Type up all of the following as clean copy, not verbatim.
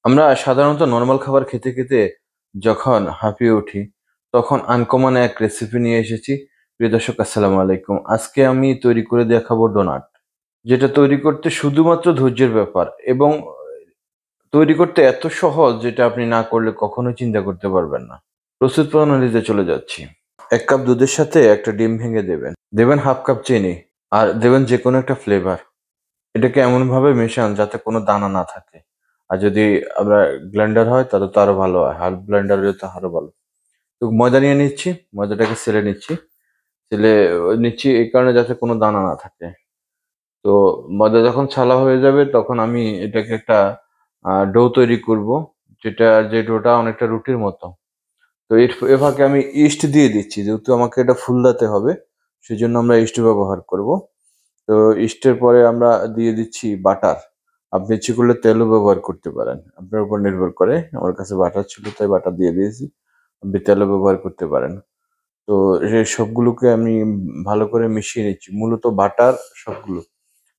আমরা সাধারণত নরমাল খাবার খেতে খেতে যখন হাঁপিয়ে উঠি, তখন আনকমন এক রেসিপি নিয়ে এসেছি। প্রিয় দর্শক, আসসালামু আলাইকুম। আজকে আমি তৈরি করে দেখাবো ডোনাট, যেটা তৈরি করতে শুধুমাত্র ধৈর্যের ব্যাপার এবং তৈরি করতে এত সহজ যেটা আপনি না করলে কখনোই চিন্তা করতে পারবেন না। প্রস্তুত প্রণালীতে চলে যাচ্ছি। ১ কাপ দুধের সাথে একটা ডিম ভেঙে দেবেন। দেবেন 1/2 কাপ চিনি আর দেবেন যেকোনো একটা ফ্লেভার। এটাকে এমনভাবে মেশান যাতে কোনো দানা না থাকে। আর যদি আমরা ব্লেন্ডার হয় তাহলে তো আরো ভালো হয়। হাত ব্লেন্ডার হলে তো আরো ভালো। তো ময়দা নিয়ে নিচ্ছি। ময়দাটাকে চেলে নিচ্ছি। চেলে নিচ্ছি এই কারণে যাতে কোনো দানা না থাকে। তো ময়দা যখন ছালা হয়ে যাবে তখন আমি এটাকে একটা ডো তৈরি করব। যে ডোটা অনেকটা রুটির মতো। তো এর ফাঁকে আমি ইস্ট দিয়ে দিচ্ছি। যেহেতু আমাকে এটা ফুলদাতে হবে, সেজন্য আমরা ইস্ট ব্যবহার করব। তো ইস্টের পরে আমরা দিয়ে দিচ্ছি বাটার। আপনি ইচ্ছে করলে তেলও ব্যবহার করতে পারেন। আপনার উপর নির্ভর করে। আমার কাছে বাটার ছিল তাই বাটার দিয়ে দিয়েছি। আপনি তেলও ব্যবহার করতে পারেন। তো সবগুলোকে আমি ভালো করে মিশিয়ে নিচ্ছি। মূলত বাটার সবগুলো।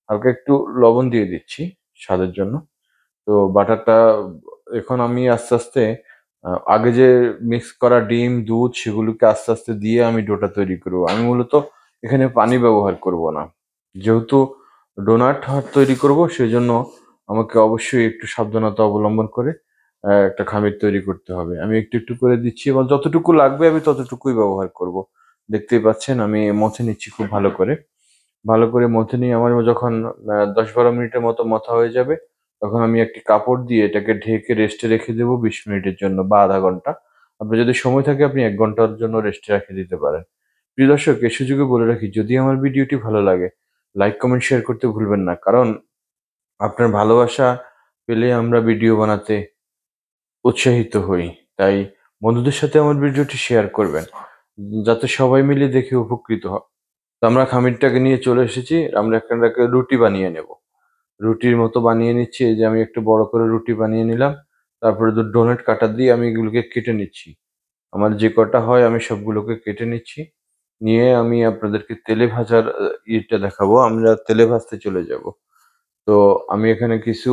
হালকা একটু লবণ দিয়ে দিচ্ছি স্বাদের জন্য। তো বাটারটা এখন আমি আস্তে, আস্তে আগে যে মিক্স করা ডিম, দুধ সেগুলোকে আস্তে, আস্তে দিয়ে আমি ডোটা তৈরি করব। আমি মূলত এখানে পানি ব্যবহার করব না। যেহেতু ডোনাট তৈরি করব সেজন্য আমাকে অবশ্যই একটু সাবধানতা অবলম্বন করে একটা খামির তৈরি করতে হবে। আমি একটু, একটু করে দিচ্ছি এবং যতটুকু লাগবে আমি ততটুকুই ব্যবহার করব। দেখতেই পাচ্ছেন আমি মথে নিচ্ছি খুব ভালো করে। ভালো করে মথে নিয়ে আমার যখন ১০-১২ মিনিটের মতো মথা হয়ে যাবে, তখন আমি একটি কাপড় দিয়ে এটাকে ঢেকে রেস্টে রেখে দেবো ২০ মিনিটের জন্য বা ০.৫ ঘন্টা। আপনার যদি সময় থাকে আপনি ১ ঘন্টার জন্য রেস্টে রেখে দিতে পারেন। প্রিয় দর্শক, এ সুযোগে বলে রাখি, যদি আমার ভিডিওটি ভালো লাগে, লাইক, কমেন্ট, শেয়ার করতে ভুলবেন না। কারণ আপনার ভালোবাসা পেলে আমরা ভিডিও বানাতে উৎসাহিত হই। তাই বন্ধুদের সাথে আমার ভিডিওটি শেয়ার করবেন, যাতে সবাই মিলে দেখে উপকৃত হয়। তো আমরা খামিরটাকে নিয়ে চলে এসেছি। আমরা একটা রুটি বানিয়ে নেব। রুটির মতো বানিয়ে নিচ্ছি। এই যে আমি একটু বড় করে রুটি বানিয়ে নিলাম। তারপরে ডোনাট কাটার দিয়ে আমি এগুলোকে কেটে নিচ্ছি। আমার যে কটা হয় আমি সবগুলোকে কেটে নিচ্ছি। নিয়ে আমি আপনাদেরকে তেলে ভাজার ইয়েটা দেখাবো। আমরা তেলে ভাজতে চলে যাব। তো আমি এখানে কিছু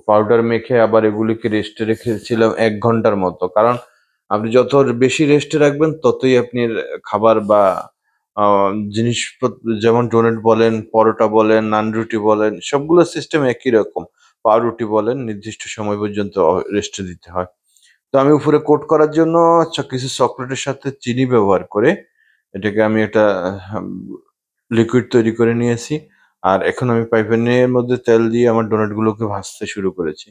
পাউডার মেখে আবার এগুলিকে রেস্টে রেখেছিলাম ১ ঘন্টার মতো। কারণ আপনি যত বেশি রেস্টে রাখবেন ততই আপনার খাবার বা আ যেমন ডোনাট বলেন, পরোটা বলেন, নান রুটি বলেন, সবগুলো সিস্টেম একই রকম। পাউরুটি বলেন, নির্দিষ্ট সময় পর্যন্ত রেস্টে দিতে হয়। তো আমি উপরে কোট করার জন্য কিছু চকোলেটের সাথে চিনি ব্যবহার করে এটাকে আমি একটা হাম লিকুইড তৈরি করে নিয়েছি। আর এখন আমি ফ্রাই প্যানের মধ্যে তেল দিয়ে আমার ডোনাট গুলোকে ভাজতে শুরু করেছি।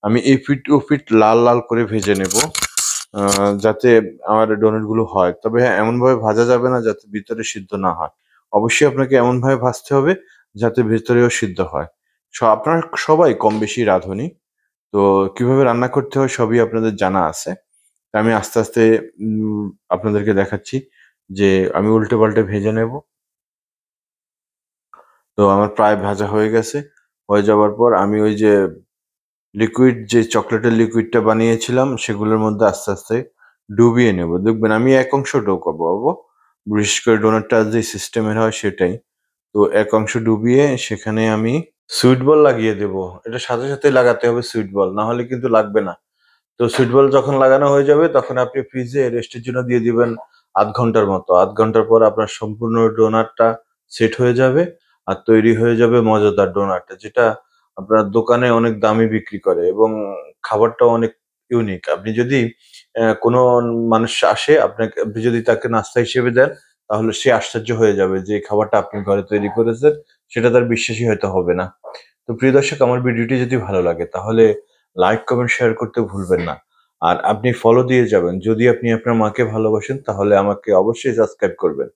আমি এপিঠ ওপিঠ লাল, লাল করে ভেজে নেবো। আ যাতে আমার ডোনাট গুলো হয়। তবে হ্যাঁ, এমনভাবে ভাজা যাবে না যাতে ভিতরে সিদ্ধ না হয়। অবশ্যই আপনাকে এমনভাবে ভাজতে হবে যাতে ভেতরেও সিদ্ধ হয়। আপনারা সবাই কম বেশি রাঁধুনি। তো কিভাবে রান্না করতে হয় সবই আপনাদের জানা আছে। তা আমি আস্তে, আস্তে উম আপনাদেরকে দেখাচ্ছি যে আমি উল্টে-পাল্টে ভেজে নেব। তো আমার প্রায় ভাজা হয়ে গেছে। হয়ে যাওয়ার পর আমি ওই যে যে চকোলেটের লিকুইডটা বানিয়েছিলাম সেগুলোর মধ্যে আস্তে, আস্তে ডুবিয়ে নেব। দেখবেন আমি এক অংশ ডোবাবো। বিশেষ করে ডোনাটটা যে সিস্টেমের হয় সেটাই। তো এক অংশ ডুবিয়ে সেখানে আমি সুইট বল লাগিয়ে দেবো। এটা সাথে, সাথেই লাগাতে হবে সুইট বল। না হলে কিন্তু লাগবে না। তো সুইট বল যখন লাগানো হয়ে যাবে তখন আপনি ফ্রিজে রেস্টের জন্য দিয়ে দিবেন ০.৫ ঘন্টার মতো। ০.৫ ঘন্টার পর আপনার সম্পূর্ণ ডোনাটটা সেট হয়ে যাবে। আর তৈরি হয়ে যাবে মজাদার ডোনাট। যেটা আপনার দোকানে অনেক দামে বিক্রি করে এবং খাবারটাও অনেক ইউনিক। আপনি যদি কোনো মানুষ আসে আপনি যদি তাকে নাস্তা হিসেবে দেন, তাহলে সে আশ্চর্য হয়ে যাবে যে এই খাবারটা আপনি ঘরে তৈরি করেছেন। সেটা তার বিশ্বাসই হয়তো হবে না। তো প্রিয় দর্শক, আমার ভিডিওটি যদি ভালো লাগে তাহলে লাইক, কমেন্ট, শেয়ার করতে ভুলবেন না। আর আপনি ফলো দিয়ে যাবেন। যদি আপনি আপনার মাকে ভালোবাসেন তাহলে আমাকে অবশ্যই সাবস্ক্রাইব করবেন।